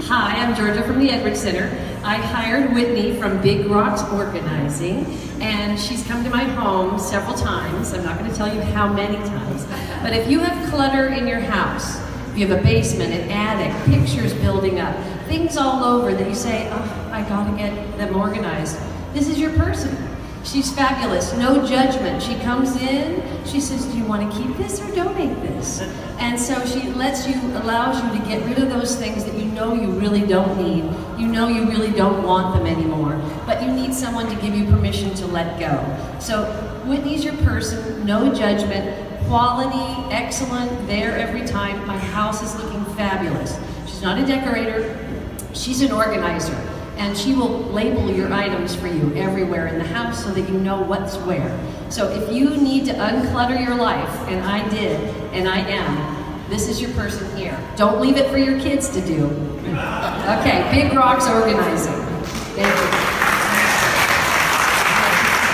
Hi, I'm Georgia from the Edwards Center. I hired Whitney from Big Rocks Organizing, and she's come to my home several times. I'm not going to tell you how many times, but if you have clutter in your house, if you have a basement, an attic, pictures building up, things all over that you say, oh, I got to get them organized, this is your person. She's fabulous, no judgment. She comes in, she says, do you want to keep this or donate this? And so she allows you to get rid of those things that you know you really don't need. You know you really don't want them anymore, but you need someone to give you permission to let go. So Whitney's your person, no judgment, quality, excellent, there every time. My house is looking fabulous. She's not a decorator, she's an organizer. And she will label your items for you everywhere in the house so that you know what's where. So if you need to unclutter your life, and I did, and I am, this is your person here. Don't leave it for your kids to do. Okay, Big Rocks Organizing.